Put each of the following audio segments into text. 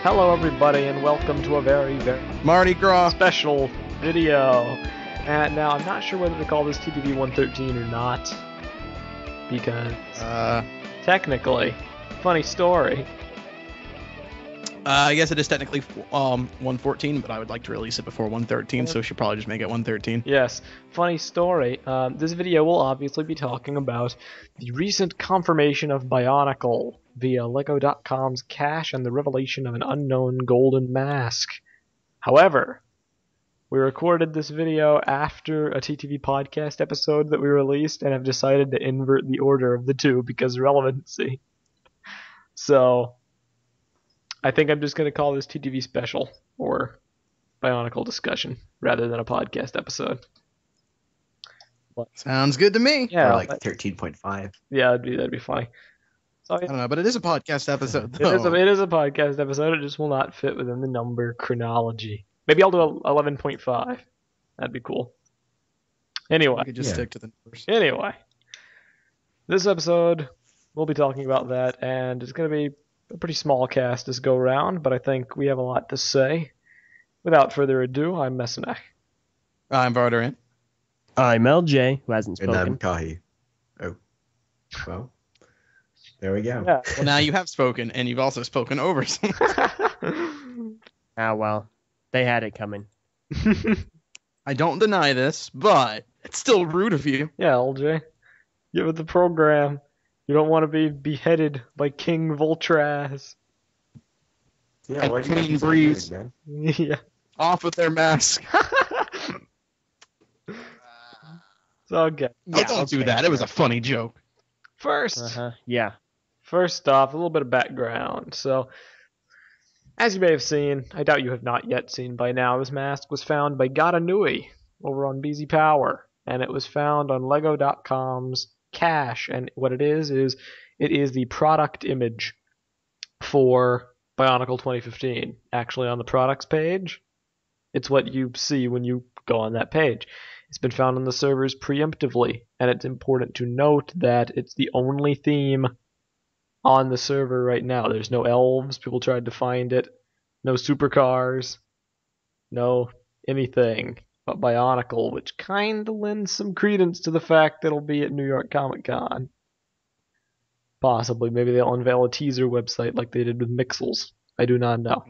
Hello everybody and welcome to a very Mardi Gras special video. And now I'm not sure whether to call this TTV 113 or not, because technically, funny story. I guess it is technically 114, but I would like to release it before 113, so we should probably just make it 113. Yes, funny story. This video will obviously be talking about the recent confirmation of BIONICLE via LEGO.com's cache and the revelation of an unknown golden mask. However, we recorded this video after a TTV podcast episode that we released and have decided to invert the order of the two because of relevancy. So I think I'm just going to call this TTV special or BIONICLE discussion rather than a podcast episode. Sounds good to me. Yeah, or like 13.5. Yeah, that'd be funny. So, I don't know, but it is a podcast episode. it is a podcast episode. It just will not fit within the number chronology. Maybe I'll do 11.5. That'd be cool. Anyway. We could just stick to the numbers. Anyway. This episode, we'll be talking about that, and it's going to be a pretty small cast this go around, but I think we have a lot to say. Without further ado, I'm Messinek. I'm Vardarin. I'm LJ, who hasn't spoken. And I'm Kahi. Oh. Well, there we go. Yeah. Well, now you have spoken, and you've also spoken over someone. Ah, well, they had it coming. I don't deny this, but it's still rude of you. Yeah, LJ. Get with the program. You don't want to be beheaded by King Voltraz. Yeah, why'd you Clean keep breeze. saying it, Yeah. Off with their mask. It's okay. Oh, don't do that. It was a funny joke. First, Yeah. First off, a little bit of background. So, as you may have seen, I doubt you have not yet seen by now, this mask was found by Gatanui over on BZ Power, and it was found on LEGO.com's cache. And what it is it is the product image for BIONICLE 2015. Actually, on the products page, it's what you see when you go on that page. It's been found on the servers preemptively, and it's important to note that it's the only theme on the server right now. There's no elves, people tried to find it, no supercars, no anything but BIONICLE, which kinda lends some credence to the fact that it'll be at New York Comic Con. Possibly, maybe they'll unveil a teaser website like they did with Mixels. I do not know.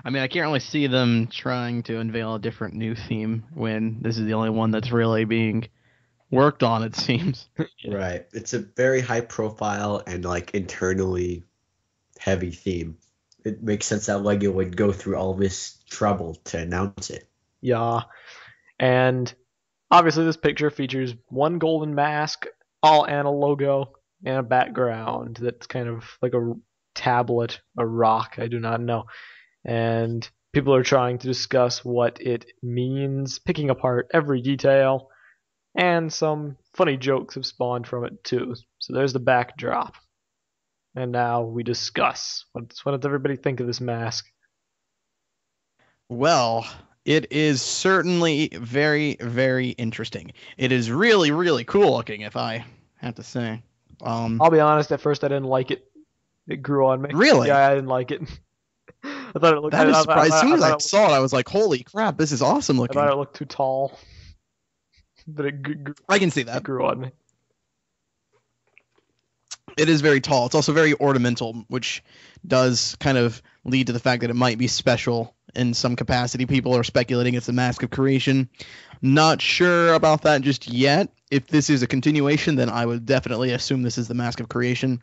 I mean, I can't really see them trying to unveil a different new theme when this is the only one that's really being worked on, it seems. Right. It's a very high profile and like internally heavy theme. It makes sense that LEGO would go through all this trouble to announce it. Yeah. And obviously this picture features one golden mask, and a logo, and a background that's kind of like a tablet, a rock, I do not know. And people are trying to discuss what it means, picking apart every detail, and some funny jokes have spawned from it too. So there's the backdrop. And now we discuss. What does everybody think of this mask? Well, it is certainly very, very interesting. It is really, really cool looking, if I have to say. I'll be honest, at first I didn't like it. It grew on me. Really? Yeah, I didn't like it. I thought it looked. That is surprising. As soon as I thought saw it, I was like, "Holy crap, this is awesome I looking." thought it looked too tall. But I can see it that. grew on me. It is very tall. It's also very ornamental, which does kind of lead to the fact that it might be special in some capacity. People are speculating it's a Mask of Creation. Not sure about that just yet. If this is a continuation, then I would definitely assume this is the Mask of Creation.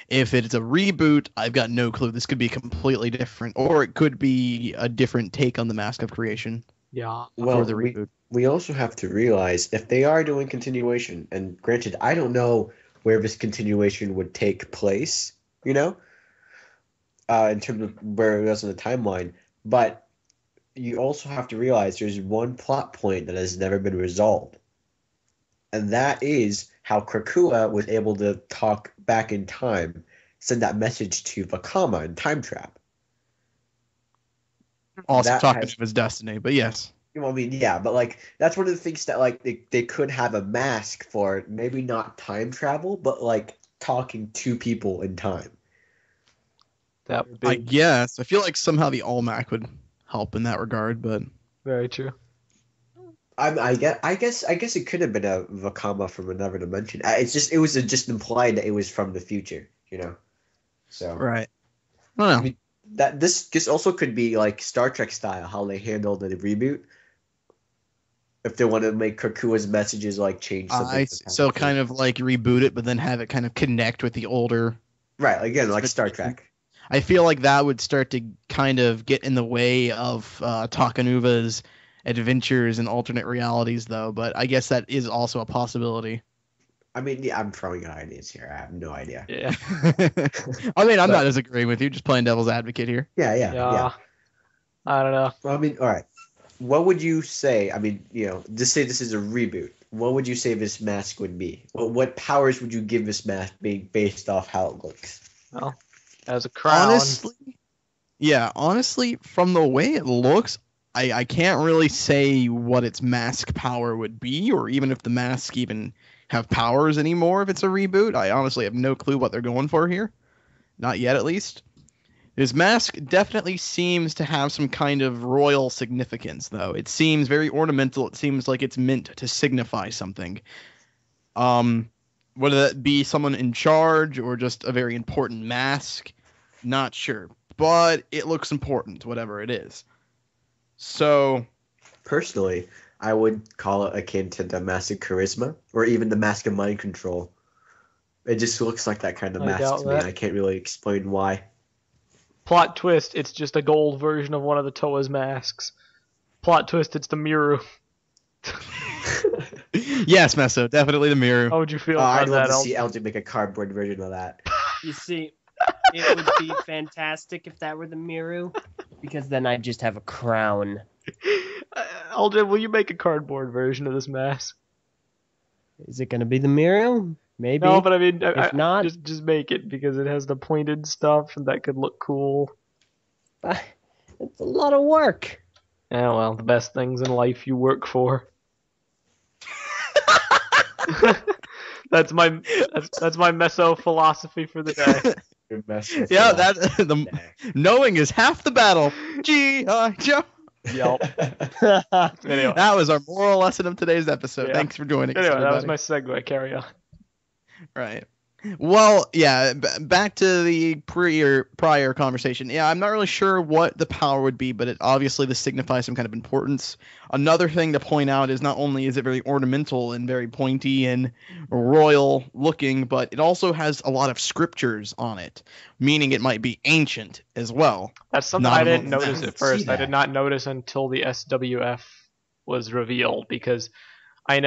If it's a reboot, I've got no clue. This could be completely different, or it could be a different take on the Mask of Creation. Yeah. Well, For the reboot. we also have to realize if they are doing continuation, and granted, I don't know where this continuation would take place, in terms of where it was in the timeline, but you also have to realize there's one plot point that has never been resolved. And that is how Krakua was able to talk back in time, send that message to Vakama in Time Trap. Also That talking has- of his destiny, but yes. Well, I mean, yeah, but like that's one of the things that like they could have a mask for, maybe not time travel, but like talking to people in time. That would I be guess. I feel like somehow the Almac would help in that regard, but very true. I guess it could have been a Vakama from another dimension. It was just implied that it was from the future, you know. So right. I don't know. mean, that this also could be like Star Trek style, how they handled the reboot. If they want to make Krakua's messages like change something. So kind of like reboot it, but then have it kind of connect with the older. Right, again, like Star Trek. I feel like that would start to kind of get in the way of Takanuva's adventures in alternate realities, though. But I guess that is also a possibility. I mean, yeah, I'm throwing out ideas here. I have no idea. Yeah. I mean, I'm not disagreeing with you, just playing devil's advocate here. Yeah. I don't know. Well, I mean, all right. What would you say? I mean, just say this is a reboot. What would you say this mask would be? What powers would you give this mask being based off how it looks? Well, as a crown. Honestly, from the way it looks, I can't really say what its mask power would be, or even if the mask even have powers anymore if it's a reboot. I honestly have no clue what they're going for here. Not yet, at least. His mask definitely seems to have some kind of royal significance, though. It seems very ornamental. It seems like it's meant to signify something. Whether that be someone in charge or just a very important mask, not sure. But it looks important, whatever it is. So, personally, I would call it akin to the Mask of Charisma, or even the Mask of Mind Control. It just looks like that kind of mask to me. I can't really explain why. Plot twist, it's just a gold version of one of the Toa's masks. Plot twist, it's the Miru. Yes, Meso, definitely the Miru. How would you feel I'd about love that? to see LJ make a cardboard version of that. You see, it would be fantastic if that were the Miru, because then I'd just have a crown. LJ, will you make a cardboard version of this mask? Is it going to be the Miru? Maybe. No, but I mean, if not, just make it because it has the pointed stuff and that could look cool. it's a lot of work. Yeah, well, the best things in life you work for. that's my meso philosophy for the day. Yeah, knowing is half the battle. G.I. Joe. Yep. Anyway. That was our moral lesson of today's episode. Yeah. Thanks for joining us. Anyway, that was everybody. my segue. Carry on. Right. Well, yeah, back to the prior conversation. Yeah, I'm not really sure what the power would be, but it obviously this signifies some kind of importance. Another thing to point out is not only is it very ornamental and very pointy and royal looking, but it also has a lot of scriptures on it, meaning it might be ancient as well. That's something I didn't notice at first. I did not notice until the SWF was revealed, because I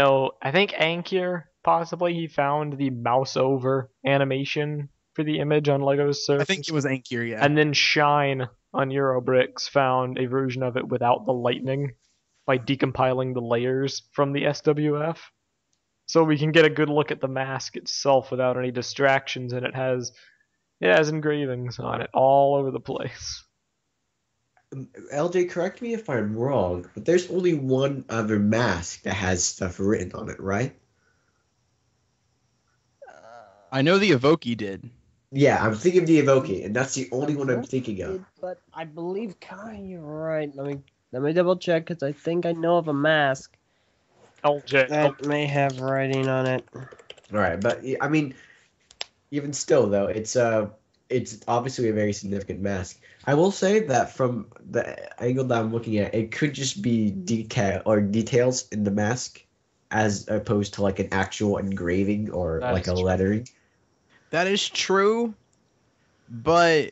think Ankir, possibly, he found the mouse over animation for the image on Lego's surface. I think it was Ankir, yeah. And then Shine on Eurobricks found a version of it without the lightning by decompiling the layers from the SWF. So we can get a good look at the mask itself without any distractions, and it has engravings on it all over the place. LJ, correct me if I'm wrong, but there's only one other mask that has stuff written on it, right? I know the Evoki did. Yeah, I'm thinking of the Evoki, and that's the only one I'm thinking of. But I believe, Kai, you're right. Let me double check, because I think I know of a mask LJ. that may have writing on it. All right, but I mean, even still though, it's obviously a very significant mask. I will say that from the angle that I'm looking at, it could just be details in the mask, as opposed to like an actual engraving or like a lettering. That is true, but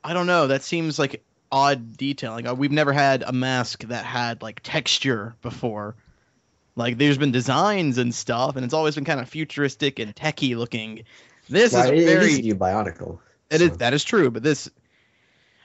I don't know. That seems like odd detail. Like we've never had a mask that had like texture before. Like there's been designs and stuff, and it's always been kind of futuristic and techie looking. This is very BIONICLE. That is true, but this,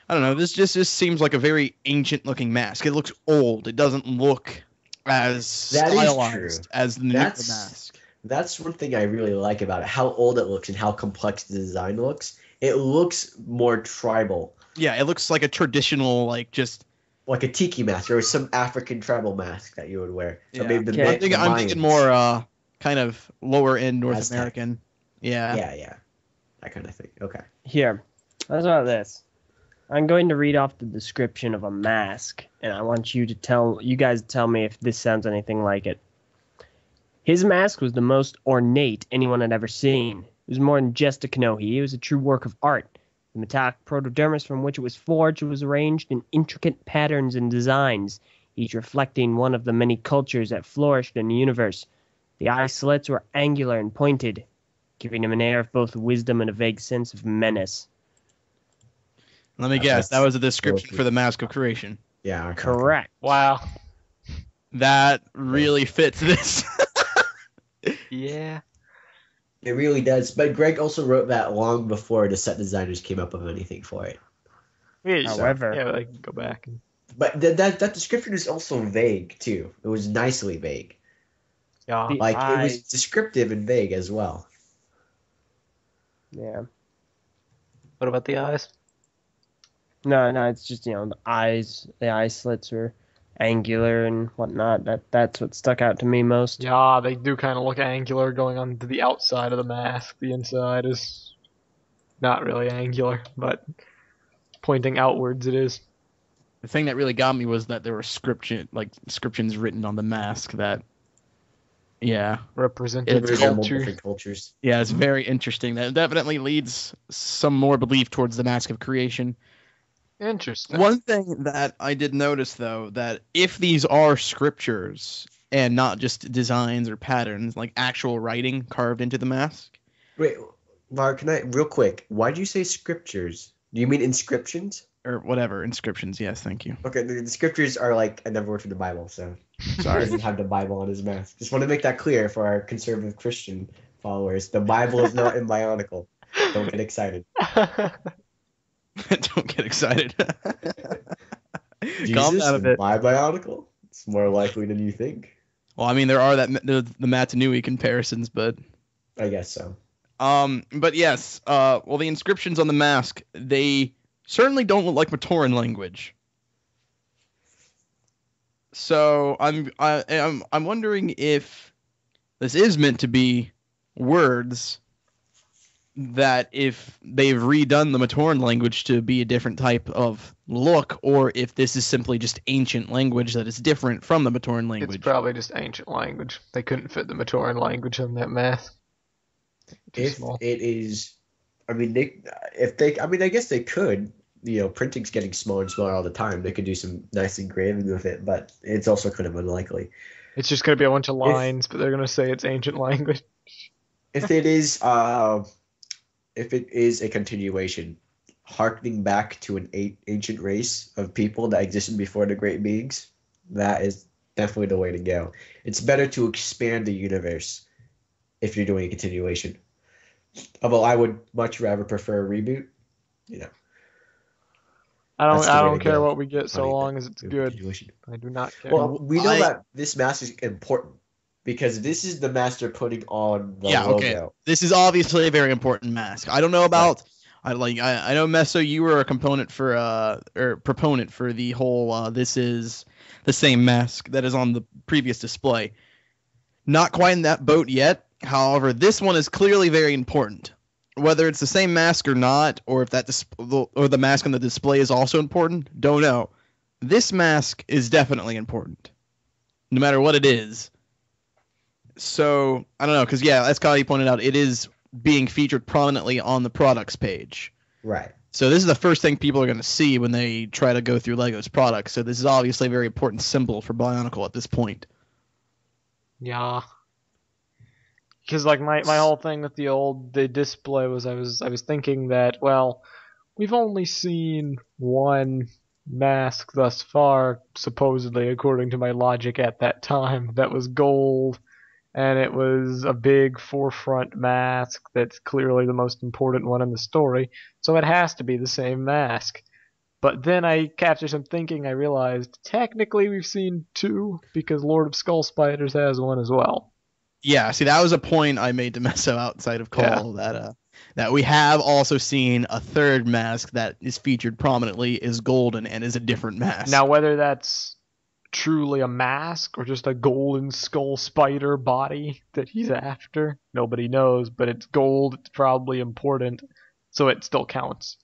I don't know. This just seems like a very ancient looking mask. It looks old. It doesn't look as stylized as the nuclear mask. That's one thing I really like about it, how old it looks and how complex the design looks. It looks more tribal. Yeah, it looks like a traditional, like a tiki mask or some African tribal mask that you would wear. Yeah. So maybe I'm thinking more kind of lower end North Aztec. American. Yeah. Yeah. That kind of thing. Okay. Here, let's about this. I'm going to read off the description of a mask, and I want you guys to tell me if this sounds anything like it. His mask was the most ornate anyone had ever seen. It was more than just a kanohi. It was a true work of art. The metallic protodermis from which it was forged was arranged in intricate patterns and designs, each reflecting one of the many cultures that flourished in the universe. The eye slits were angular and pointed, giving him an air of both wisdom and a vague sense of menace. Let me guess. That was a description for the Mask of Creation. Yeah. Correct. Wow. That really fits this. Yeah. It really does. But Greg also wrote that long before the set designers came up with anything for it. However, yeah, I can go back. But that description is also vague too. It was nicely vague. Yeah. The Like it was eyes. descriptive and vague as well. Yeah. What about the eyes? No, it's just, the eye slits were angular and whatnot. That's what stuck out to me most. Yeah, they do kind of look angular going on to the outside of the mask. The inside is not really angular, but pointing outwards it is. The thing that really got me was that there were inscriptions written on the mask that, yeah, Represented It's Resemble culture. different cultures. yeah, it's very interesting. That definitely leads some more belief towards the Mask of Creation. Interesting. One thing that I did notice, though, that if these are scriptures and not just designs or patterns, like actual writing carved into the mask. Wait, Mark, can I real quick? Why do you say scriptures? Do you mean inscriptions? Or whatever, inscriptions, yes, thank you. Okay, the scriptures are like another word for the Bible, so he Sorry. doesn't have the Bible on his mask. Just want to make that clear for our conservative Christian followers. The Bible is not in Bionicle. Don't get excited. Don't get excited. Calm Jesus, down a bit. my Bionicle? It's more likely than you think. Well, I mean, there are the Matanui comparisons, but I guess so. but yes, well, the inscriptions on the mask, they certainly don't look like Matoran language. So I'm wondering if this is meant to be words that if they've redone the Matoran language to be a different type of look, or if this is simply just ancient language that is different from the Matoran language. It's probably just ancient language. They couldn't fit the Matoran language on that mask. Too If small. it is, I mean, I guess they could. Printing's getting smaller and smaller all the time. They could do some nice engraving with it, but it's also kind of unlikely. It's just going to be a bunch of lines, but they're going to say it's ancient language. If it is a continuation, harkening back to an ancient race of people that existed before the Great Beings, that is definitely the way to go. It's better to expand the universe if you're doing a continuation. Although I would much rather prefer a reboot. I That's the way don't to care go. what we get so Funny long that as it's do a good. continuation. I do not care. Well, we know I- that this mask is important because this is the master putting on the Yeah, logo. okay. This is obviously a very important mask. I don't know about. I know Meso, you were a proponent for the whole. This is the same mask that is on the previous display. Not quite in that boat yet. However, this one is clearly very important. Whether it's the same mask or not, or if or the mask on the display is also important, don't know. This mask is definitely important, no matter what it is. So I don't know, because as Kyle pointed out, it is being featured prominently on the products page. Right. So this is the first thing people are going to see when they try to go through Lego's products. So this is obviously a very important symbol for Bionicle at this point. Yeah. Because like my whole thing with the display was I was thinking that, well, we've only seen one mask thus far, supposedly according to my logic at that time, that was gold, and it was a big forefront mask that's clearly the most important one in the story, so it has to be the same mask. But then after some thinking, I realized technically we've seen two, because Lord of Skull Spiders has one as well. Yeah, see, that was a point I made to Meso outside of call, that we have also seen a third mask that is featured prominently is golden and is a different mask. Now, whether that's truly a mask or just a golden skull spider body that he's after, nobody knows, but it's gold, it's probably important, so it still counts.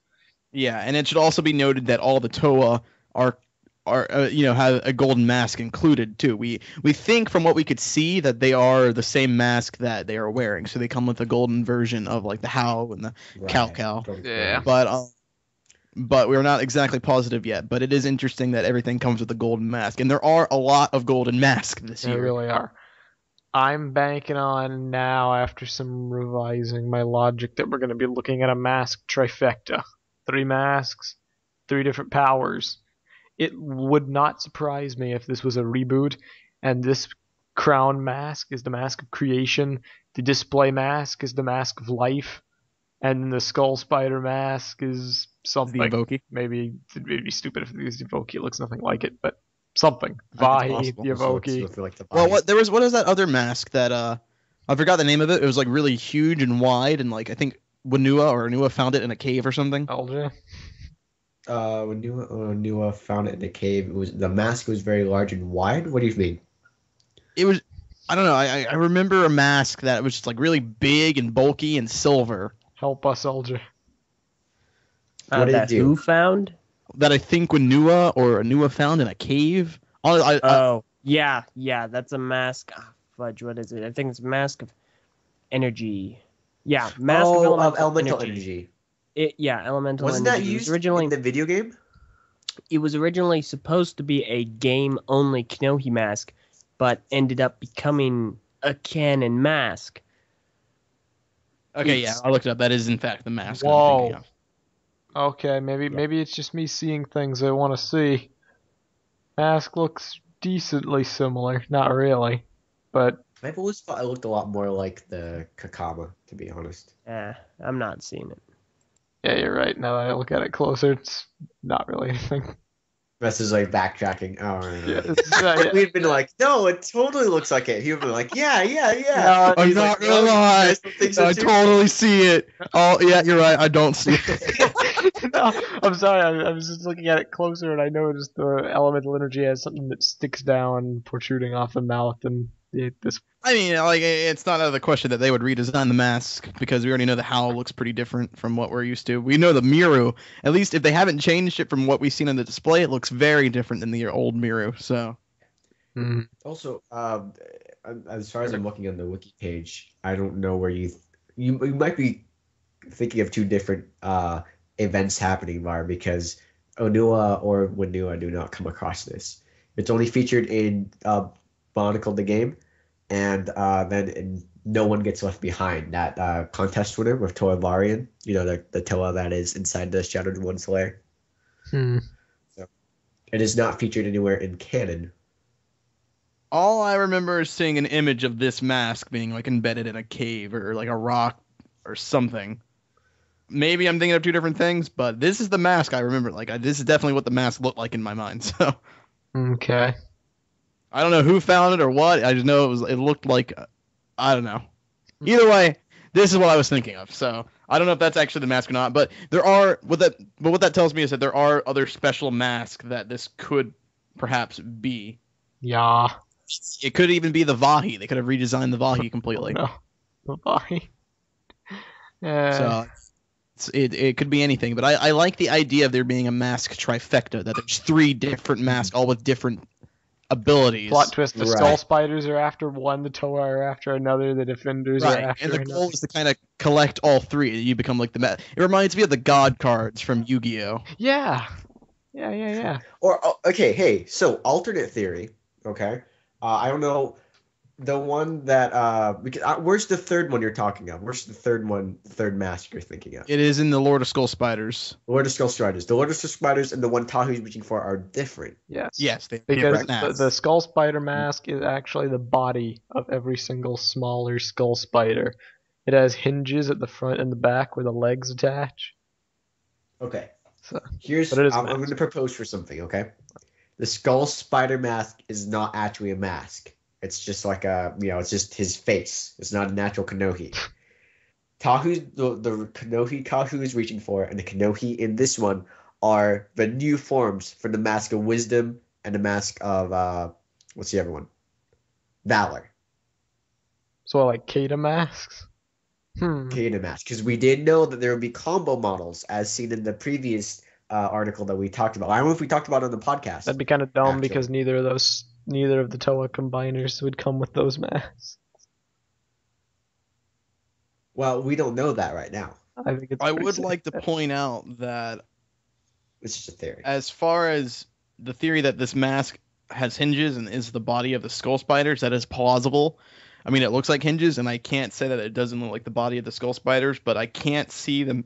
Yeah, and it should also be noted that all the Toa are have a golden mask included too. We think from what we could see that they are the same mask that they are wearing, so they come with a golden version of like the Hao and the Cow. Yeah. But we're not exactly positive yet. But it is interesting that everything comes with a golden mask, and there are a lot of golden masks this They year. really are. I'm banking on now, after some revising my logic, that we're going to be looking at a mask trifecta. 3 masks, 3 different powers. It would not surprise me if this was a reboot, and this crown mask is the mask of creation, the display mask is the mask of life, and the skull spider mask is something. The Evoke. Maybe it'd be stupid if it was the Evoke. It looks nothing like it, but something. It's Vahi, possible. the Evoke. Well, what is that other mask that I forgot the name of it. It was like really huge and wide, and like I think Wanua found it in a cave or something. Elja. When Nua found it in a cave, the mask was very large and wide. What do you mean? It was, I don't know. I remember a mask that was just like really big and bulky and silver. Help us, Elja. What did it That do? who found? That I think Wanua found in a cave. Yeah, that's a mask. Fudge, what is it? I think it's a mask of energy. Yeah, mask of elemental energy. Elemental Wasn't energy. that used originally in the video game? It was originally supposed to be a game-only Kinohi mask, but ended up becoming a canon mask. Okay, yeah, I looked it up. That is in fact the mask. Whoa. I'm thinking of. Okay, maybe it's just me seeing things I want to see. Mask looks decently similar. Not really, but I've always thought it looked a lot more like the Kakama, to be honest. I'm not seeing it. yeah, you're right. Now that I look at it closer, it's not really anything. This is like backtracking. Oh, right. Yeah. We'd been like, no, it totally looks like it. He'd been like, yeah. No, I'm He's not like, gonna "No, you lie. guys don't think so I too?" totally see it. Oh, yeah, you're right. I don't see it. No, I'm sorry. I was just looking at it closer, and I noticed the elemental energy has something that sticks down, protruding off the mouth, and this. I mean, like, it's not out of the question that they would redesign the mask because we already know the Howl looks pretty different from what we're used to. We know the Miru, at least if they haven't changed it from what we've seen on the display, it looks very different than the old Miru. So, Also, as far as I'm looking on the wiki page, I don't know where you might be thinking of 2 different events happening, Var, because Onua or Wanua do not come across this. It's only featured in BIONICLE the game, and then No One Gets Left Behind, that contest winner with Toa Varian, the Toa that is inside the Shadowed One's lair. So, it is not featured anywhere in canon. all I remember is seeing an image of this mask being like embedded in a cave or like a rock or something. Maybe I'm thinking of 2 different things, but this is the mask I remember. Like, this is definitely what the mask looked like in my mind. So, Okay. I don't know who found it or what. I just know it looked like, I don't know. Either way, this is what I was thinking of. So I don't know if that's actually the mask or not. But what that tells me is that there are other special masks that this could perhaps be. Yeah. It could even be the Vahi. They could have redesigned the Vahi completely. No. Bye. So it could be anything. But I like the idea of there being a mask trifecta. That there's 3 different masks, all with different abilities. Plot twist: the Right. Skull Spiders are after one, the Toa are after another, the Defenders are Right, after and the another. goal is to kind of collect all 3. You become like the It reminds me of the God cards from Yu-Gi-Oh. Yeah. Or okay, hey, so alternate theory. Okay, I don't know the one that because where's the third one you're talking of? Where's the third mask you're thinking of? It is in the Lord of Skull Spiders. Lord of Skull Spiders. The Lord of Skull Spiders and the one Tahu's reaching for are different. Yes. Yes, they Because different masks. the Skull Spider mask is actually the body of every single smaller Skull Spider. It has hinges at the front and the back where the legs attach. Okay. So, Here's but it is a I'm mask. going to propose for something. Okay, the Skull Spider mask is not actually a mask. It's just like it's just his face. It's not a natural Kanohi. Tahu's the Kanohi Tahu is reaching for, and the Kanohi in this one are the new forms for the Mask of Wisdom and the Mask of what's the other one? Valor. So like Kata masks? create a mask, because we did know that there would be combo models as seen in the previous article that we talked about. I don't know if we talked about it on the podcast. That'd be kind of dumb actually. because neither of the Toa combiners would come with those masks. Well, we don't know that right now. I think it's I pretty would safe. like to point out that It's just a theory. as far as the theory that this mask has hinges and is the body of the skull spiders, that is plausible. I mean, it looks like hinges, and I can't say that it doesn't look like the body of the skull spiders, but I can't see the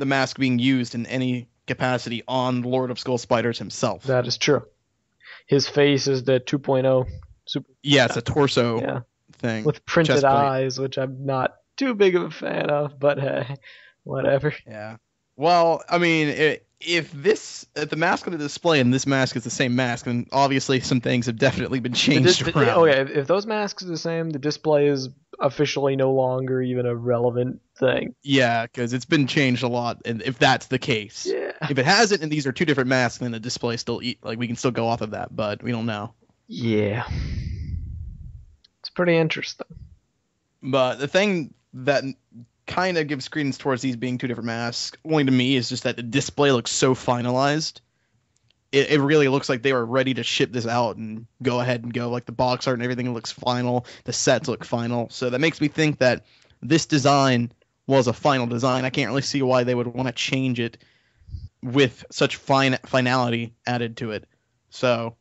mask being used in any capacity on Lord of Skull Spiders himself. That is true. His face is the 2.0 super. Yeah, it's a torso Yeah. thing. With printed chest plate. eyes, which I'm not too big of a fan of, but hey, whatever. Yeah. Well, I mean, if the mask on the display and this mask is the same mask, then obviously some things have definitely been changed around. Okay, if those masks are the same, the display is officially no longer even a relevant thing. Yeah, because it's been changed a lot, and if that's the case. Yeah. If it hasn't, and these are two different masks, then the display still we can still go off of that, but we don't know. Yeah. It's pretty interesting. But the thing that kind of gives credence towards these being two different masks, only to me, is just that the display looks so finalized. It really looks like they were ready to ship this out and go ahead and go. Like the box art and everything looks final. The sets look final. So that makes me think that this design was a final design. I can't really see why they would want to change it with such finality added to it. So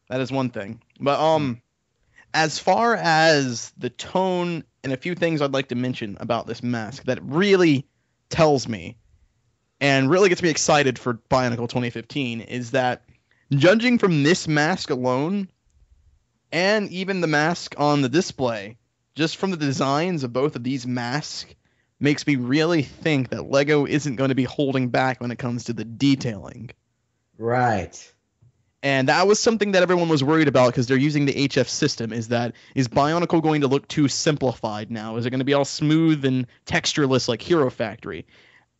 that is one thing. But as far as the tone and a few things I'd like to mention about this mask that really tells me and really gets me excited for BIONICLE 2015 is that judging from this mask alone and even the mask on the display, just from the designs of both of these masks, makes me really think that LEGO isn't going to be holding back when it comes to the detailing. Right. And that was something that everyone was worried about because they're using the HF system. Is BIONICLE going to look too simplified now? Is it going to be all smooth and textureless like Hero Factory?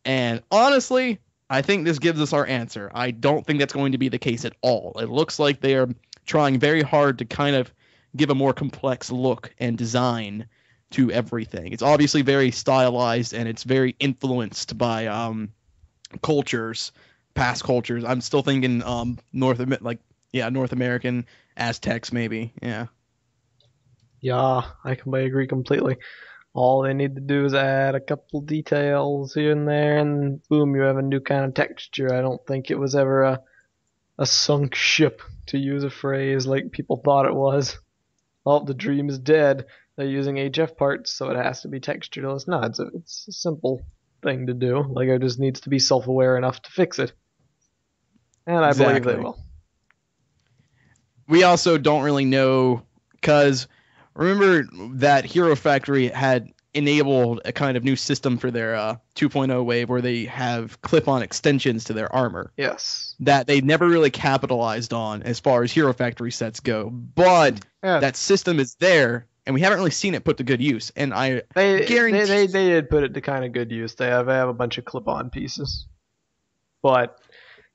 And honestly, I think this gives us our answer. I don't think that's going to be the case at all. It looks like they are trying very hard to kind of give a more complex look and design to everything. It's obviously very stylized and it's very influenced by cultures. Past cultures. I'm still thinking North American Aztecs maybe. Yeah. Yeah, I agree completely. All they need to do is add a couple details here and there, and boom, you have a new kind of texture. I don't think it was ever a sunk ship, to use a phrase like people thought it was. Oh, the dream is dead. They're using HF parts, so it has to be textureless. No, it's a simple thing to do. LEGO just needs to be self-aware enough to fix it. And I believe they will. We also don't really know, because remember that Hero Factory had enabled a kind of new system for their 2.0 wave where they have clip-on extensions to their armor. Yes. That they never really capitalized on as far as Hero Factory sets go. But that system is there, and we haven't really seen it put to good use. And I guarantee they did put it to kind of good use. They have a bunch of clip-on pieces. But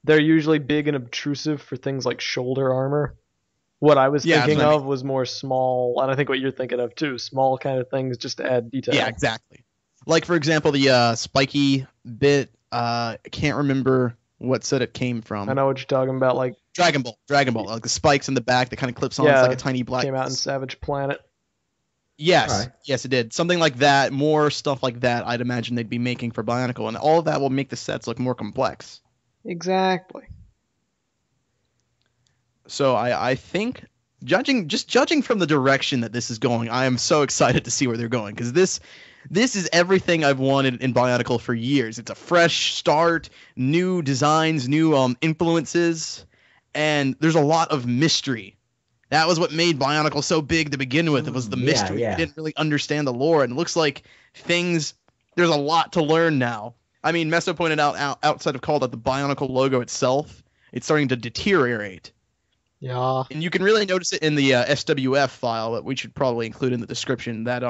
they're usually big and obtrusive for things like shoulder armor. What I was thinking of was more small, and I think what you're thinking of too, small kind of things just to add detail. Yeah, exactly. Like, for example, the spiky bit, I can't remember what set it came from. I know what you're talking about, like Dragon Ball, like the spikes in the back that kind of clips on. It's like a tiny black. Came out in Savage Planet. Yes, yes, it did. Something like that, more stuff like that. I'd imagine they'd be making for BIONICLE, and all of that will make the sets look more complex. Exactly. So I think, judging from the direction that this is going, I am so excited to see where they're going, because this is everything I've wanted in BIONICLE for years. It's a fresh start, new designs, new influences, and there's a lot of mystery. That was what made BIONICLE so big to begin with. It was the mystery. Yeah. You didn't really understand the lore, and it looks like there's a lot to learn now. I mean, Meso pointed out outside of Call that the BIONICLE logo itself, it's starting to deteriorate. Yeah. And you can really notice it in the SWF file that we should probably include in the description, that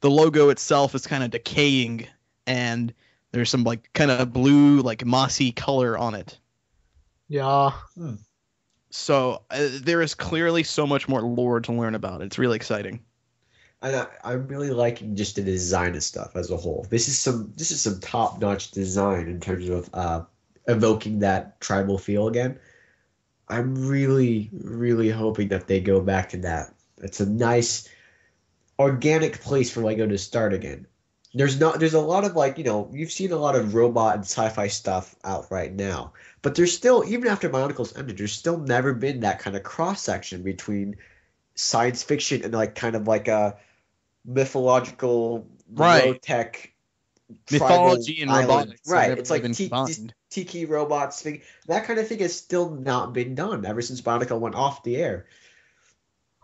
the logo itself is kind of decaying, and there's some like kind of blue, like mossy color on it. Yeah. So there is clearly so much more lore to learn about. It's really exciting. And I'm really liking just the design of stuff as a whole. This is some top-notch design in terms of evoking that tribal feel again. I'm really, really hoping that they go back to that. It's a nice organic place for Lego to start again. There's a lot of like, you've seen a lot of robot and sci-fi stuff out right now. But there's still, even after Bionicle's ended, there's still never been that kind of cross section between science fiction and like kind of like a mythological Right. low-tech Mythology and island. robotics. Right. Have It's never like been combined. tiki robots thing. That kind of thing has still not been done ever since Bionicle went off the air.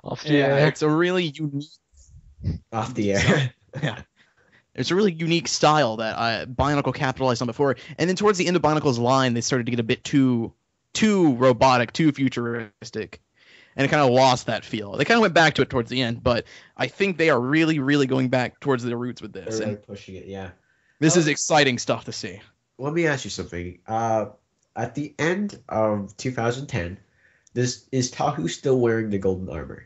Off the Yeah, air. it's a really unique. Off the air. Yeah. It's a really unique style that Bionicle capitalized on before. And then towards the end of Bionicle's line, they started to get a bit too robotic, too futuristic. And it kind of lost that feel. They kind of went back to it towards the end, but I think they are really, really going back towards their roots with this. They're really And pushing it, yeah. this is exciting stuff to see. Let me ask you something. At the end of 2010, is Tahu still wearing the golden armor?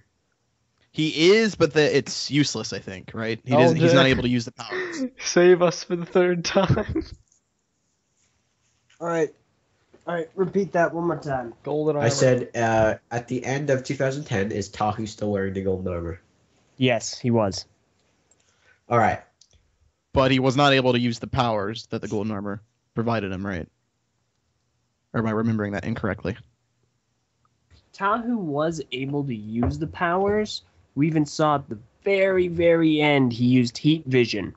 He is, but it's useless, I think, right? Oh, He's not Jay. able to use the powers. Save us for the third time. All right, repeat that one more time. Golden armor. I said at the end of 2010, is Tahu still wearing the golden armor? Yes, he was. All right. But he was not able to use the powers that the golden armor provided him, right? Or am I remembering that incorrectly? Tahu was able to use the powers. We even saw at the very, very end he used heat vision.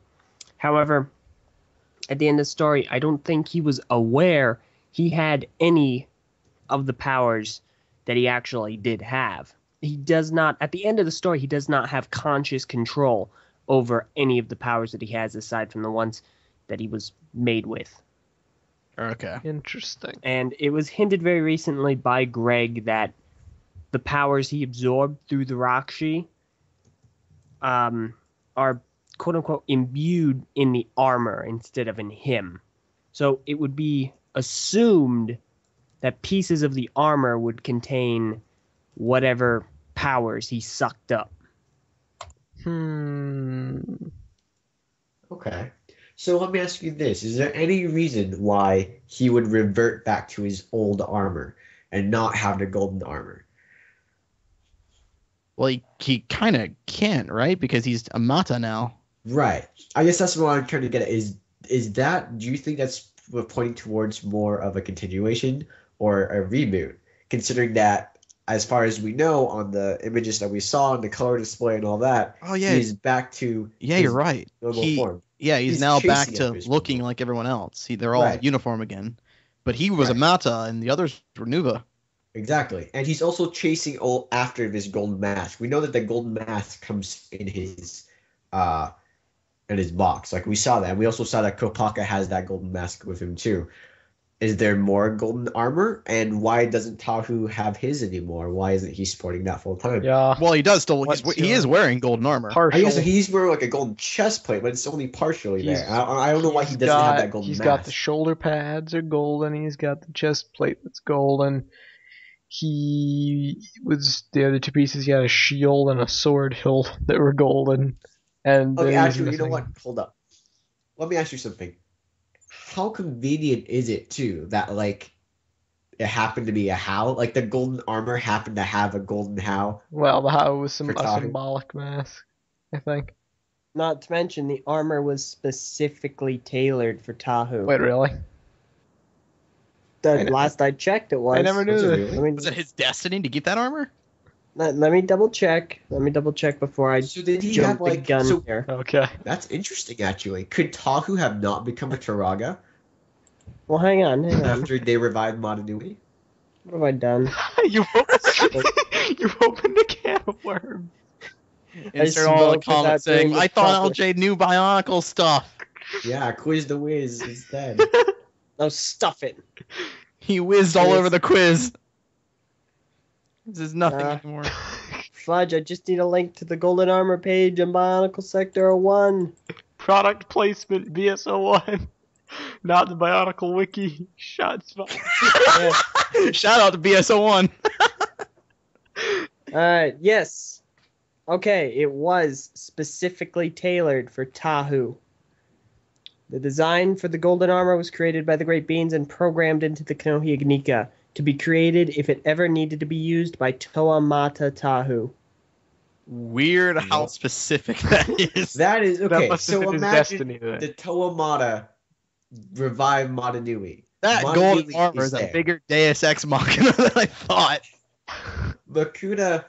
However, at the end of the story, I don't think he was aware he had any of the powers that he actually did have. He does not, at the end of the story, he does not have conscious control over any of the powers that he has aside from the ones that he was made with. Okay. Interesting. And it was hinted very recently by Greg that the powers he absorbed through the Rakshi are quote-unquote imbued in the armor instead of in him. So it would be assumed that pieces of the armor would contain whatever powers he sucked up. Okay. So let me ask you this. Is there any reason why he would revert back to his old armor and not have the golden armor? Well, he kind of can't, right? Because he's a Mata now. Right. I guess that's what I'm trying to get at. Is that, do you think that's pointing towards more of a continuation or a reboot? Considering that, as far as we know on the images that we saw and the color display and all that, Oh, yeah. he's back to Yeah, his you're right. normal form. Yeah, he's He's now back chasing to after his looking people. like everyone else. They're all Right. uniform again. But he was a Right. Mata, and the others were Nuva. Exactly. And he's also chasing after this golden mask. We know that the golden mask comes in his box. Like we saw that. We also saw that Kopaka has that golden mask with him too. Is there more golden armor? And why doesn't Tahu have his anymore? Why isn't he sporting that full time? Yeah. Well, he does still. What's He is wearing golden armor. I Partial. guess he's wearing like a golden chest plate, but it's only partially He's- there. I don't know why he He's doesn't have got- that golden He's mask. got the shoulder pads are golden. He's got the chest plate that's golden. The other two pieces. He had a shield and a sword hilt that were golden. And Okay, then he's actually, you know missing- what? Hold up. Let me ask you something. How convenient is it too that like it happened to be a How? Like the golden armor happened to have a golden How? Well, the how was For a Tahu. symbolic mask, I think. Not to mention, the armor was specifically tailored for Tahu. Wait, really? The last I checked, it was. I never knew Was it that. really? Let me, Was it his destiny to get that armor? let me double check. Let me double check before I So did he jump have the like gun so? here. Okay. That's interesting, actually. Could Tahu have not become a Turaga Well, hang on. after they revived Madanui? What have I done? you opened a can of worms. Insert all the smoked without comments saying, doing the I thought proper- LJ knew Bionicle stuff. Yeah, Quiz the Wiz instead. No, stuff it. He whizzed all over the quiz. This is nothing Nah. anymore. Fudge, I just need a link to the Golden Armor page in Bionicle Sector 01. Product placement BSO1. Not the Bionicle Wiki. Shots fired. Shout out to BSO1. Alright, yes. Okay, it was specifically tailored for Tahu. The design for the golden armor was created by the Great Beings and programmed into the Konoha to be created if it ever needed to be used by Toa Mata Tahu. Weird how specific that is. That is okay. That must have So been his imagine destiny then. the Toa Mata revive Mata Nui. That Mata golden Nui armor is a there. bigger Deus Ex Machina than I thought. Makuta.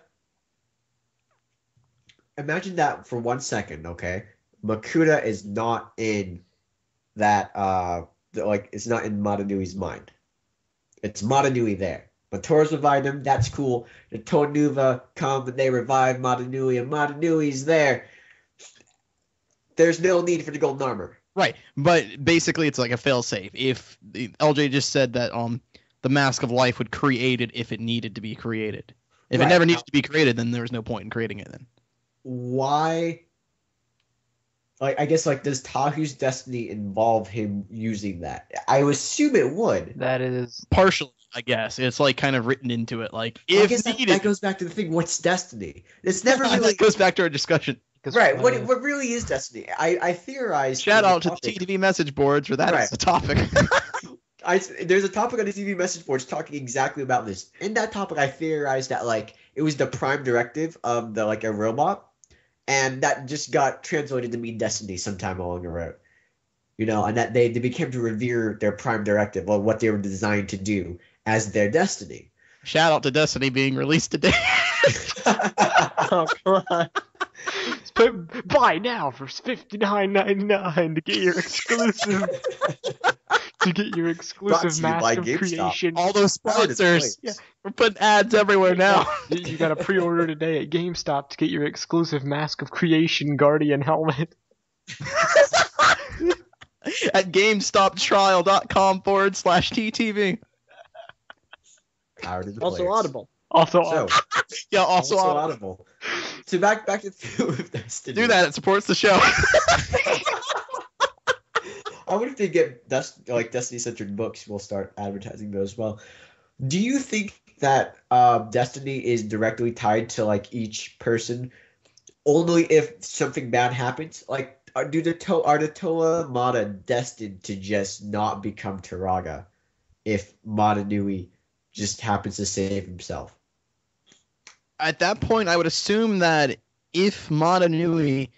Imagine that for 1 second, okay? Makuta is not in that. It's not in Mata Nui's mind. It's Mata Nui there. Matora's revived him. That's cool. The Toa Nuva come and they revive Mata Nui, and Mata Nui's there. There's no need for the golden armor. Right, but basically it's like a failsafe. If LJ just said that the Mask of Life would create it if it needed to be created. If it Right. never needed to be created, then there was no point in creating it then. Why? I guess does Tahu's destiny involve him using that? I would assume it would. That is Partially, I guess. It's like kind of written into it. Like, I if guess needed. that goes back to the thing. What's destiny? It's never really That goes back to our discussion. because right. What really is destiny? I theorized. Shout in the out to the topic- TTV message boards for that Right. is the topic. There's a topic on the TV message boards talking exactly about this. In that topic, I theorized that it was the prime directive of a robot, and that just got translated to mean destiny sometime along the road. And that they became to revere their prime directive, or what they were designed to do as their destiny. Shout out to Destiny being released today. Oh, come on. buy now for $59.99 to get your exclusive Brought to you by Mask of GameStop. Creation. All those Found its sponsors. place. Yeah. We're putting ads everywhere now. You got to pre-order today at GameStop to get your exclusive Mask of Creation Guardian helmet. At GameStopTrial.com/TTV. Power to the Also players. Audible. Also, So, Yeah, also, Audible. So back to with Destiny. do that. It supports the show. I wonder if they get Destiny-centered books. We'll start advertising those as well. Do you think that Destiny is directly tied to each person only if something bad happens? Are the Toa Mata destined to just not become Turaga if Mata Nui just happens to save himself? At that point, I would assume that if Mata Nui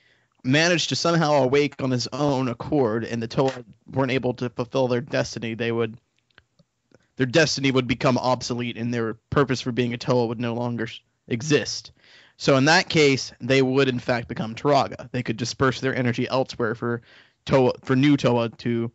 managed to somehow awake on his own accord and the Toa weren't able to fulfill their destiny, their destiny would become obsolete and their purpose for being a Toa would no longer exist. So in that case, they would in fact become Turaga. They could disperse their energy elsewhere for new Toa to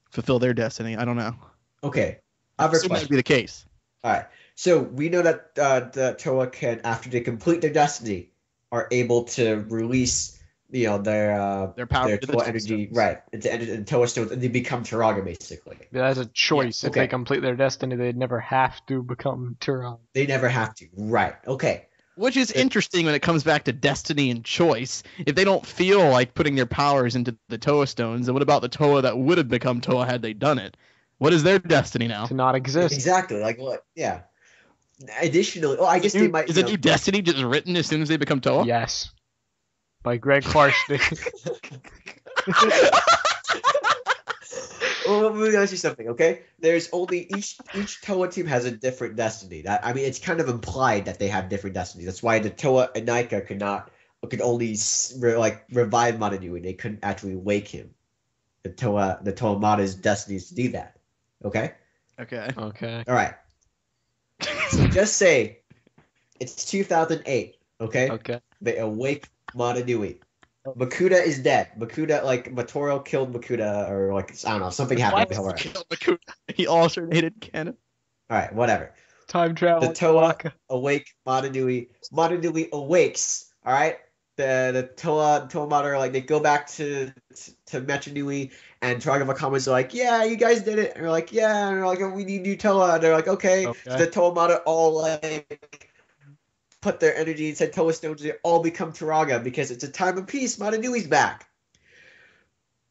fulfill their destiny. I don't know. Okay. I have a Assume that would question. be the case. All right. So we know that the Toa can, after they complete their destiny, are able to release, their power their to the Toa Toa energy, stones. right, into Toa stones, and they become Turaga basically. that's a choice. Yeah, If okay. they complete their destiny, they'd never have to become Turon. They never have to. Right. Okay. Which is interesting when it comes back to destiny and choice. If they don't feel like putting their powers into the Toa stones, then what about the Toa that would have become Toa had they done it? What is their destiny now? To not exist. Exactly. What? Yeah. Additionally, I guess they might. Is a new destiny just written as soon as they become Toa? Yes. By Greg Clarkson. Well, let me ask you something, okay? There's only each Toa team has a different destiny. It's kind of implied that they have different destinies. That's why the Toa and Nika could only revive Mata Nui. They couldn't actually wake him. The Toa Mata's destiny is to do that. Okay. Okay. Okay. All right. So just say it's 2008. Okay. Okay. They awake Mata Nui. Makuta is dead. Makuta, Matoro killed Makuta, or I don't know, something happened. Why All was he right. killed Makuta? He alternated canon. All right, whatever. Time travel. The Toa awake Mata Nui. Mata Nui awakes. All right. The Toa Mata they go back to Metro Nui, and Turaga Vakamas are like, yeah, you guys did it. And they're like, yeah. And they're like, oh, we need new Toa. And they're like, okay. Okay. So the Toa Mata all put their energy inside Toa stones. They all become Turaga because it's a time of peace. Mata Nui's back.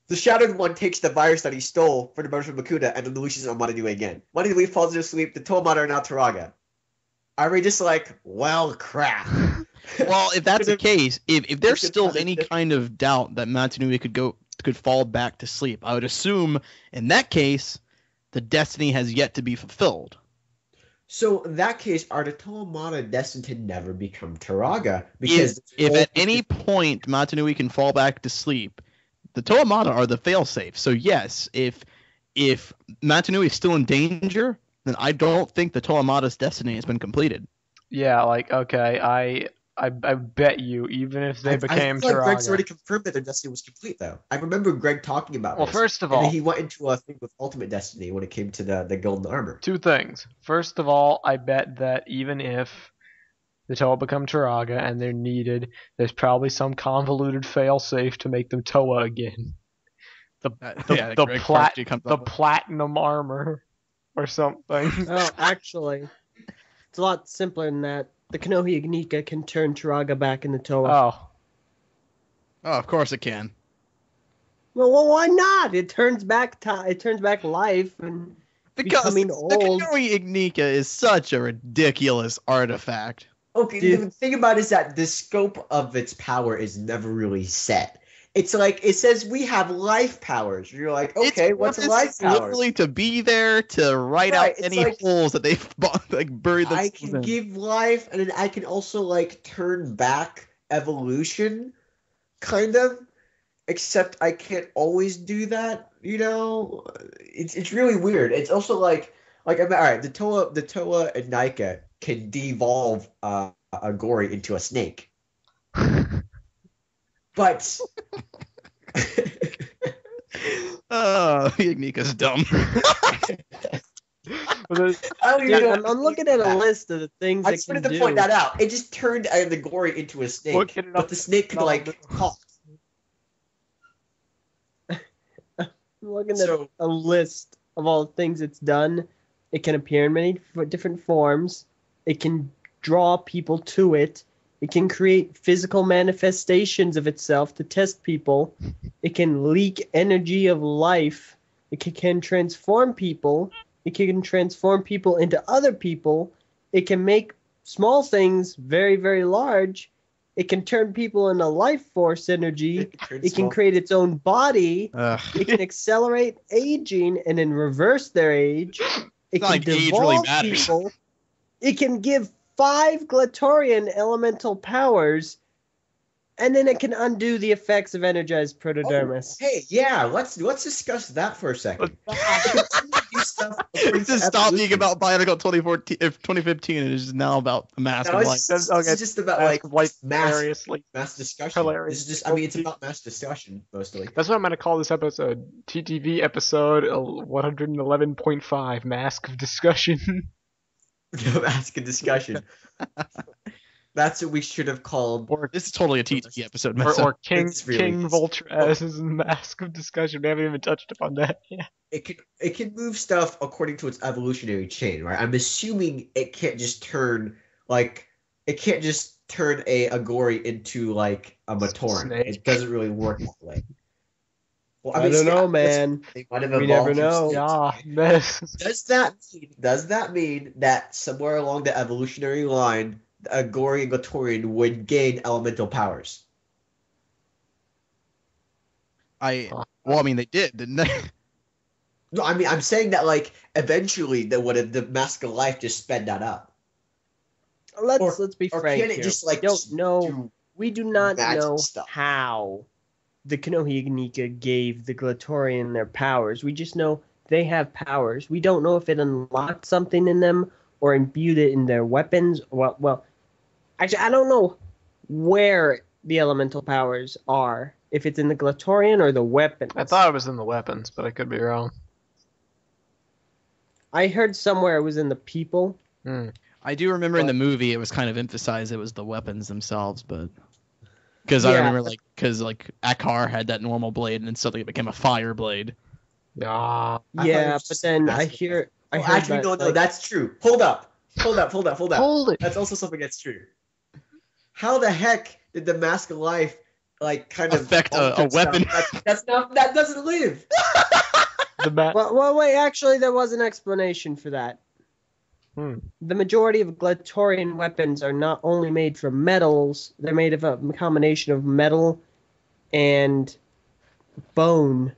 The Shattered One takes the virus that he stole from the murder of Makuta and unleashes it on Mata Nui again. Mata Nui falls into sleep. The Toa Mata are now Turaga. Are we just well, crap? Well, if that's the case, if there's could still kinda any fit- kind of doubt that Matanui could fall back to sleep, I would assume in that case the destiny has yet to be fulfilled. So in that case, are the Toamata destined to never become Turaga? Because If at any point Matanui can fall back to sleep, the Toamata are the failsafe. So yes, if Matanui is still in danger, then I don't think the Toamata's destiny has been completed. Yeah, like, okay, I bet you, even if they became I feel like Greg's Turaga. already confirmed that their destiny was complete, though. I remember Greg talking about Well, this. first of and then all, he went into a thing with Ultimate Destiny when it came to the golden armor. two things. First of all, I bet that even if the Toa become Turaga and they're needed, there's probably some convoluted failsafe to make them Toa again. The Greg Parkey comes up with. platinum armor or something. Oh, actually, it's a lot simpler than that. The Konoha Ignika can turn Turaga back into Toa. Oh, Oh, of course it can. Well, why not? It turns back life and Because becoming the old. Konoha Ignika is such a ridiculous artifact. Okay, Dude. the thing about it is that the scope of its power is never really set. It's like, it says we have life powers. You're like, okay, Its what's a purpose life is power? literally to be there to write Right, out it's any like- holes that they've buried I themselves can in. give life, and then I can also, like, turn back evolution, kind of. Except I can't always do that, you know? It's really weird. It's also like I mean, all right, the Toa and Nika can devolve a Gory into a snake. But Oh, Ignika's dumb. I don't even Yeah, know I'm looking at a list of the things I it just can wanted to do. point that out. It just turned the Gory into a snake, Look it but up. the snake could, like, talk. I'm looking So- at a list of all the things it's done. It can appear in many different forms. It can draw people to it. It can create physical manifestations of itself to test people. It can leak energy of life. It can transform people. It can transform people into other people. It can make small things very, very large. It can turn people into life force energy. It can create its own body. Ugh. It can accelerate aging and then reverse their age. It not can like age really devolve matters. people. It can give 5 Glatorian elemental powers, and then it can undo the effects of energized protodermis. Hey, yeah, let's discuss that for a second. It's just stop being about Bionicle 2015 and it's just now about the mask No, of it's, life. it's Okay, just about Mask of Life mass hilariously. discussion. Hilarious. This is just, I mean, it's about mass discussion mostly. That's what I'm gonna call this episode. TTV episode 111.5, Mask of Discussion. Mask and discussion. That's what we should have called. or This is totally a TTV episode. or King It's really- King Voltraz' Mask of Discussion. We haven't even touched upon that yet. It can move stuff according to its evolutionary chain, right? I'm assuming it can't just turn a Agori into like a Matoran. Snake. It doesn't really work that way. Well, I don't know, man. They might have We evolved never from know. snakes. Yeah, this. Does that mean that somewhere along the evolutionary line, the Agori and Gotorian would gain elemental powers? I mean, they did, didn't they? No, I mean, I'm saying that like eventually the Mask of Life just sped that up. Let's be Or frank can it here. just like We don't know. We do not magic know stuff? how the Konoha Ignika gave the Glatorian their powers. We just know they have powers. We don't know if it unlocked something in them or imbued it in their weapons. Well, actually, I don't know where the elemental powers are. If it's in the Glatorian or the weapons. I thought it was in the weapons, but I could be wrong. I I heard somewhere it was in the people. do remember in the movie it was kind of emphasized it was the weapons themselves, but because I Yeah, remember because Akar had that normal blade and then suddenly it became a fire blade. Yeah. I thought it Yeah, was but just then Mask I of hear. I Life. heard Actually, that, no, that's true. Hold up. Hold it. That's also something that's true. How the heck did the Mask of Life like kind of Affect a alter stuff? weapon? That doesn't live. The Well, wait. Actually, there was an explanation for that. The majority of Glatorian weapons are not only made from metals, they're made of a combination of metal and bone.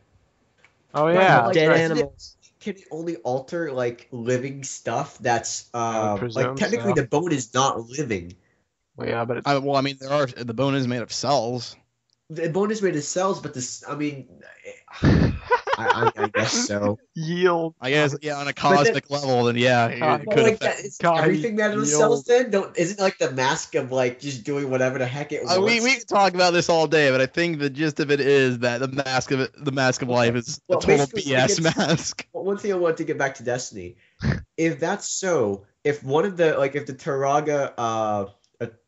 Oh Right, yeah, but, like, dead that's right. isn't it- animals. Can it only alter like living stuff that's I would presume like technically so. the bone is not living. Well, yeah, but it's Well, I mean, the bone is made of cells. The bone is made of cells, but this I mean I guess so. yield. I guess, yeah, on a cosmic level, then yeah, it Well, could Well, like affect. that, is God, everything made out of yield. cells then? Isn't like the mask of like just doing whatever the heck it wants? We could talk about this all day, but I think the gist of it is that the mask of life is Well, a total basically, BS like, mask. Well, one thing I want to get back to Destiny, if that's so, if one of the like if the Taraga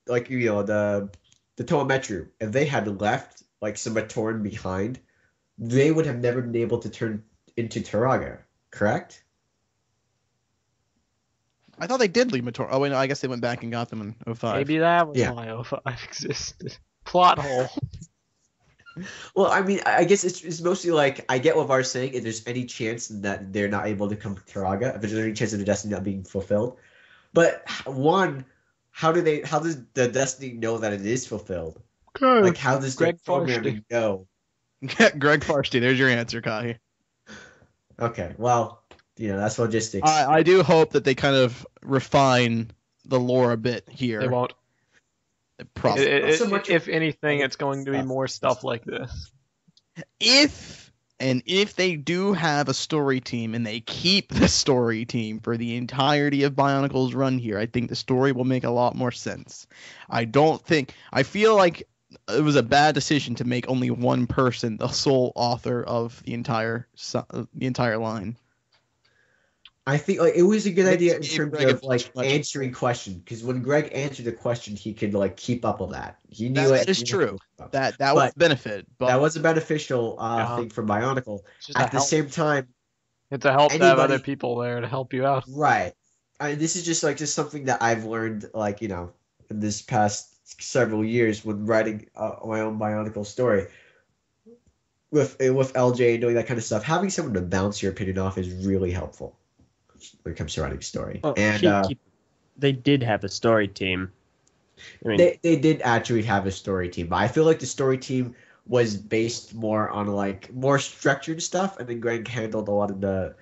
like the Toametru, if they had left like some Matoran behind, they would have never been able to turn into Taraga, correct? I thought they did leave Mator. Oh wait, no, I guess they went back and got them in 05. Maybe that was Yeah. why 05 existed. Plot hole. Well, I mean, I guess it's mostly like I get what Var's saying. If there's any chance that they're not able to come to Taraga, if there's any chance of the Destiny not being fulfilled, but one, how does the Destiny know that it is fulfilled? Like, how does the Greg programming know? Greg Farsty, there's your answer, Kai. Okay, well, that's logistics. I do hope that they kind of refine the lore a bit here. They won't. Probably. Not so much If anything, it's going to be stuff. more stuff like this. If they do have a story team and they keep the story team for the entirety of Bionicle's run here, I think the story will make a lot more sense. I feel like it was a bad decision to make only one person the sole author of the entire line. I think like it was a good idea in Gave terms Greg of a like much- answering questions, because when Greg answered a question, he could like keep up with that. He knew That it. is he knew true. it. That But was a benefit. But That was a beneficial Yeah. thing for Bionicle. It's just At the same time, it's a help to have other anybody- people there to help you out. right? This is just something that I've learned, like in this past several years when writing my own Bionicle story. With LJ and doing that kind of stuff, having someone to bounce your opinion off is really helpful when it comes to writing a story. Oh, And they did have a story team. I mean, they did actually have a story team, but I feel like the story team was based more on like more structured stuff, and then Greg handled a lot of the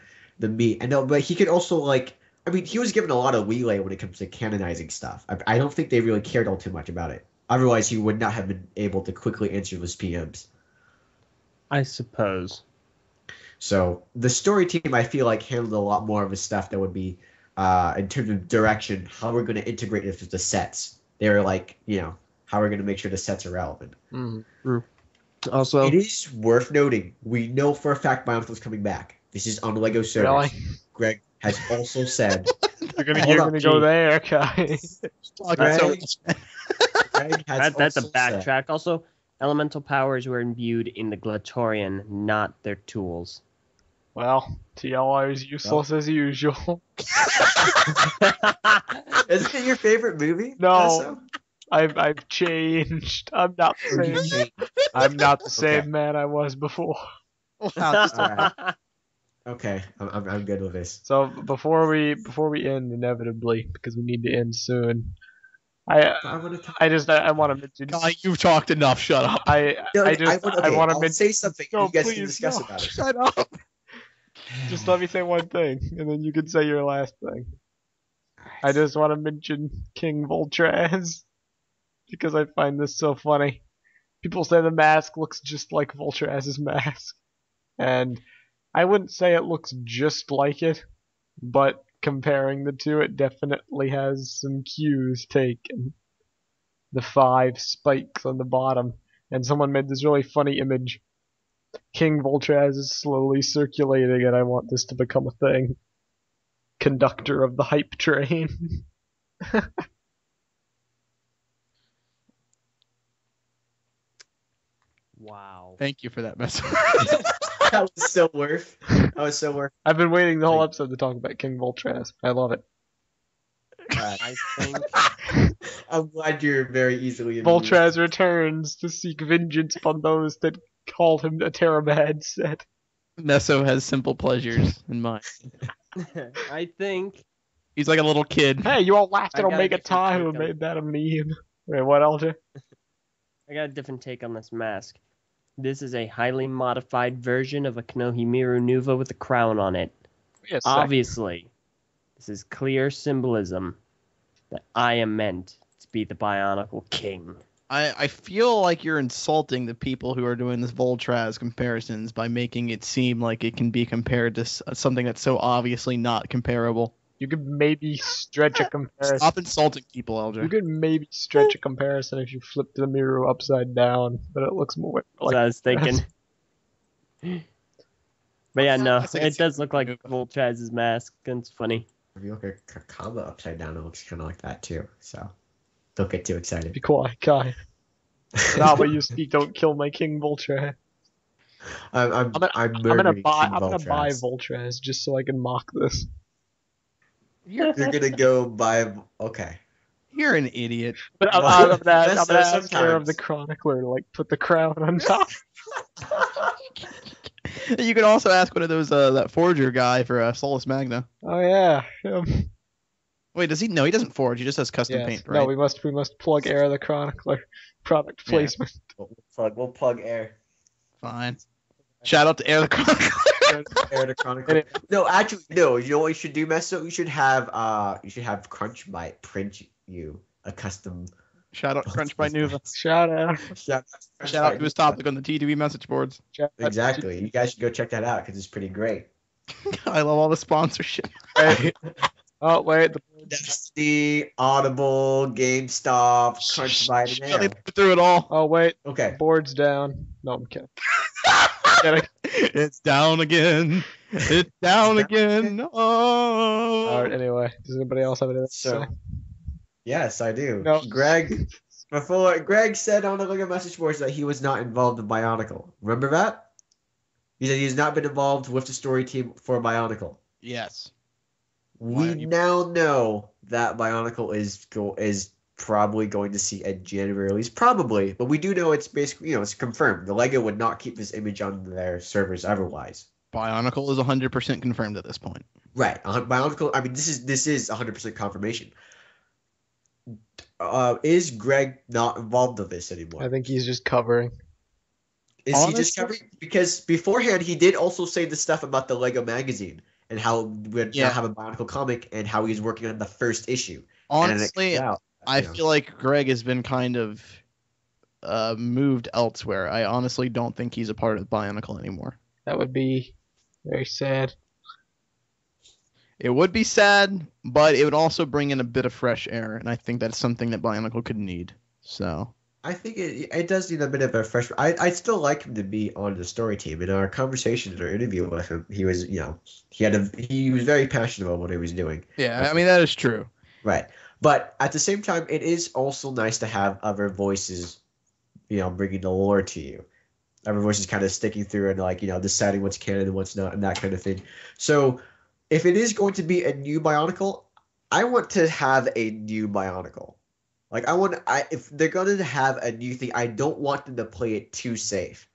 meat. And no, but he could also he was given a lot of leeway when it comes to canonizing stuff. I don't think they really cared all too much about it. Otherwise, he would not have been able to quickly answer those PMs. I suppose. So the story team, I feel like, handled a lot more of the stuff that would be in terms of direction, how we're going to integrate it with the sets. They were like, how we're going to make sure the sets are relevant. Also, It is worth noting, we know for a fact Bionicle's coming back. This is on Lego servers. Really? Greg has also said You're gonna Hold up, go G. there, guys. Greg has that's a also said- backtrack. Also, elemental powers were imbued in the Glatorian, not their tools. Well, TLR is useless as usual. Isn't it your favorite movie? No. Also? I've changed. I'm not the same. I'm not the same Okay. man I was before. Alright. Okay, I'm good with this. So before we end inevitably, because we need to end soon, I want to talk. I want to mention. Guy, you've talked enough. Shut up. I want to I'll mention. say something. No, you guys please, can discuss no. about it. Shut up. Just let me say one thing, and then you can say your last thing. I just want to mention King Voltraz because I find this so funny. People say the mask looks just like Voltraz's mask, and I wouldn't say it looks just like it, but comparing the two, it definitely has some cues taken. The 5 spikes on the bottom, and someone made this really funny image. King Voltraz is slowly circulating, and I want this to become a thing. Conductor of the hype train. Wow. Thank you for that message. That was so worth. I've been waiting the whole episode to talk about King Voltraz. I love it. I think I'm glad you're very easily amused. Voltraz returns to seek vengeance upon those that called him a Terabad set. Meso has simple pleasures in mind. I think He's like a little kid. Hey, you all laughed I at got a Omega different Tai take who on made that a meme. Wait, what, LJ? I got a different take on this mask. This is a highly modified version of a Konohimiru Nuva with a crown on it. Yes. Obviously, this is clear symbolism that I am meant to be the Bionicle King. I feel like you're insulting the people who are doing this Voltraz comparisons by making it seem like it can be compared to something that's so obviously not comparable. You could maybe stretch a comparison. Stop insulting people, You LJ. could maybe stretch a comparison if you flip the mirror upside down, but it looks more That's like what I was thinking. But yeah, no, That's like a it does look like super Voltraz's mask, and it's funny. If you look at Kakaba upside down, it looks kind of like that too. So don't get too excited. Be quiet, Kai. Not what you speak. Don't kill my King Voltraz. I'm gonna murdering buy King Voltraz. Voltraz just so I can mock this. You're gonna go buy. Okay. You're an idiot. But Well, I'm gonna that's- ask care of sometimes. the chronicler to like put the crown on top. You can also ask one of those that forger guy for Solus Magna. Oh yeah. Wait, does he? No, he doesn't forge. He just has custom Yes. paint, right? No, we must plug Air the Chronicler product Yeah. placement. We'll plug air. Fine. Shout out to Air the Chronicler. Air the Chronicle. No, actually, no. You know what you should do, Meso? You should have Crunchbite print you a custom. Shout out to Crunch by Nuva. Shout out. Shout Shout out to his topic on the TTV message boards. Shout out. Exactly. You guys should go check that out because it's pretty great. I love all the sponsorship. Oh wait, Destiny, Audible, GameStop, Crunchbite, and They Air. put through it all. oh wait, Okay. board's down. No, I'm kidding. It's down again. It's down again. Oh. All right. Anyway, does anybody else have anything to So, say? yes, I do. No. Greg said on the look at message boards that he was not involved in Bionicle. Remember that? He said he has not been involved with the story team for Bionicle. Yes. We now know that Bionicle is probably going to see a January release, probably, but we do know it's basically it's confirmed. The Lego would not keep this image on their servers otherwise. Bionicle is 100% confirmed at this point. Right, Bionicle. I mean, this is 100% confirmation. Is Greg not involved in this anymore? I think he's just covering. Is he just covering? Because beforehand he did also say the stuff about the Lego magazine and how we'd now have a Bionicle comic and how he's working on the first issue. Honestly, And I feel like Greg has been kind of moved elsewhere. I honestly don't think he's a part of Bionicle anymore. That would be very sad. It would be sad, but it would also bring in a bit of fresh air, and I think that's something that Bionicle could need. So I think it does need a bit of a fresh. I still like him to be on the story team. In our conversation, in our interview with him, he was he was very passionate about what he was doing. yeah, I mean that is true. Right, but at the same time, it is also nice to have other voices, bringing the lore to you. Other voices kind of sticking through and deciding what's canon and what's not and that kind of thing. So if it is going to be a new Bionicle, I want to have a new Bionicle. Like if they're going to have a new thing, I don't want them to play it too safe.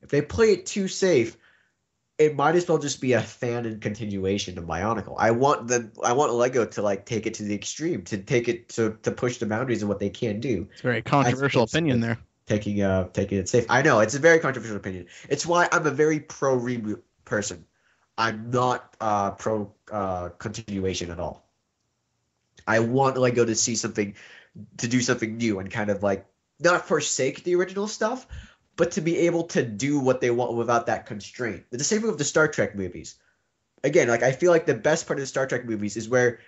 If they play it too safe, it might as well just be a fan and continuation of Bionicle. I want Lego to take it to the extreme, to take it to push the boundaries of what they can do. It's a very controversial opinion there. Taking it safe. I know it's a very controversial opinion. It's why I'm a very pro reboot person. I'm not pro continuation at all. I want Lego to see something, to do something new and kind of not forsake the original stuff, but to be able to do what they want without that constraint. The same thing with the Star Trek movies. Again, I feel like the best part of the Star Trek movies is where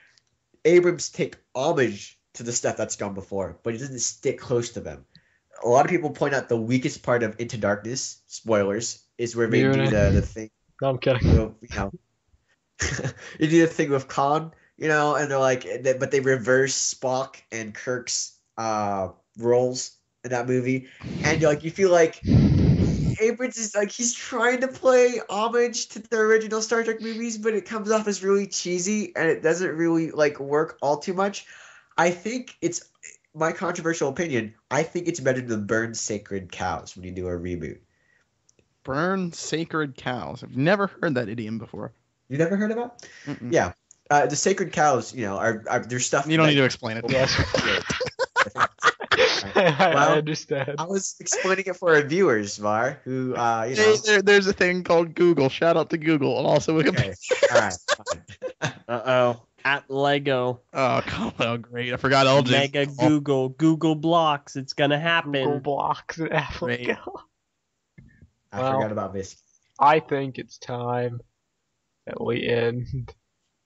Abrams take homage to the stuff that's gone before, but he doesn't stick close to them. A lot of people point out the weakest part of Into Darkness, spoilers, is where they do the thing. No, I'm kidding. You do the thing with Khan, and they're but they reverse Spock and Kirk's roles in that movie, and you feel like Abrams is he's trying to play homage to the original Star Trek movies, but it comes off as really cheesy and it doesn't really work all too much. I think it's my controversial opinion. I think it's better to burn sacred cows when you do a reboot. Burn sacred cows. I've never heard that idiom before. You never heard of it? Mm-mm. Yeah. The sacred cows, are their stuff. You don't need to explain it. Yes. I Well, understand. I was explaining it for our viewers, Var, who, There's a thing called Google. Shout out to Google, and also Wikipedia. Okay. All right. Fine. Uh-oh. At Lego. Oh, come on, great. I forgot LJ. Mega Google Blocks. It's gonna happen. Google Blocks and Apple. Great. I Well, forgot about this. I think it's time that we end.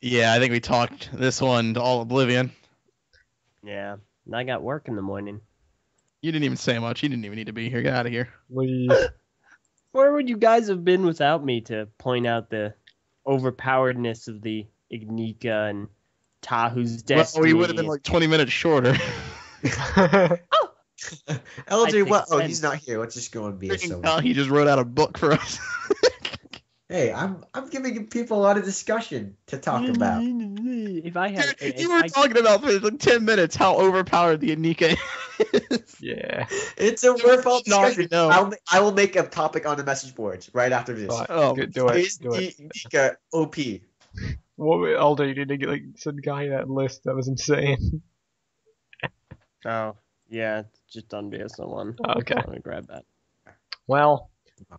Yeah, I think we talked this one to all oblivion. Yeah. And I got work in the morning. You didn't even say much. You didn't even need to be here. Get out of here. Leave. Where would you guys have been without me to point out the overpoweredness of the Ignika and Tahu's destiny? Well, we would have been like 20 minutes shorter. LJ, take what? Oh, offense. he's not here. Let's just go and be a Freaking hell, he just wrote out a book for us. Hey, I'm giving people a lot of discussion to talk about. If I had, Dude, you were talking about for like 10 minutes how overpowered the Anika is. Yeah. It's a worthwhile Not discussion. know. I will make a topic on the message boards right after this. Fine. Oh, Do it. Is Do it. the Nika OP? What, Aldo, you need to get like some guy that list. That was insane. Oh, yeah, it's just on BS01. Okay. Let me grab that. Well,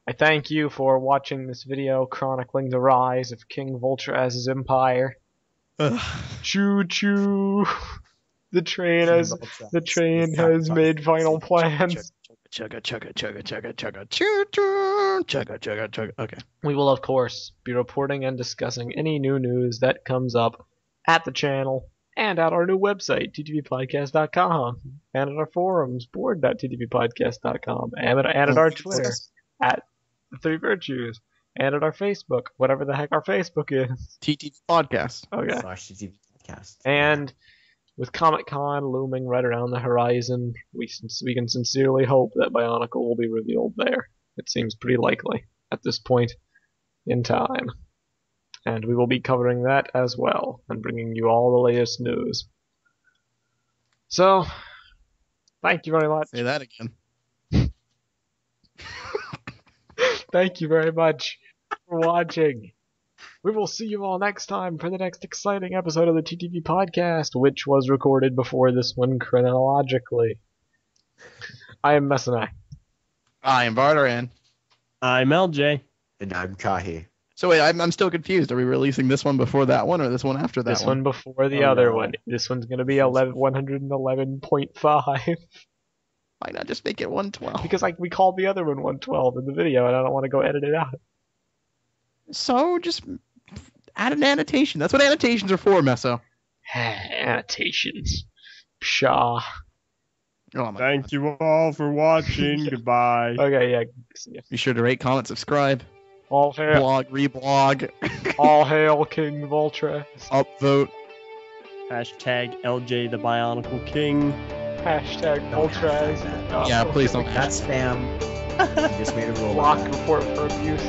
I thank you for watching this video chronicling the rise of King Vulture as his empire. Choo choo. The train has made final plans. Chugga, chugga, chugga, chugga, chugga, chugga, chugga, chugga, chugga. Okay. We will, of course, be reporting and discussing any new news that comes up at the channel and at our new website, TTVpodcast.com, and at our forums, board.ttvpodcast.com, and at our Twitter, at The Three Virtues, and at our Facebook, whatever the heck our Facebook is. TTV Podcast. Okay. /TTV Podcast. And with Comic-Con looming right around the horizon, we can sincerely hope that Bionicle will be revealed there. It seems pretty likely at this point in time. And we will be covering that as well, and bringing you all the latest news. So, thank you very much. Say that again. Thank you very much for watching. We will see you all next time for the next exciting episode of the TTV Podcast, which was recorded before this one chronologically. I am Messinai. I am Barteran. I'm LJ. And I'm Kahi. So wait, I'm still confused. Are we releasing this one before that one, or this one after that This one before the Oh, other no. one. This one's going to be 111.5. Why not just make it 112? Because we called the other one 112 in the video, and I don't want to go edit it out. So just add an annotation. That's what annotations are for, Meso. Annotations. Pshaw. Oh my Thank God. you all for watching. Goodbye. Okay, yeah. See ya. Be sure to rate, comment, subscribe, All hail, blog, reblog, all hail King Vulture. upvote. Hashtag LJ the Bionicle King. Hashtag Don't Vultures. hashtag that. Yeah, please don't. That's spam. You just made a rule. Block report for abuse.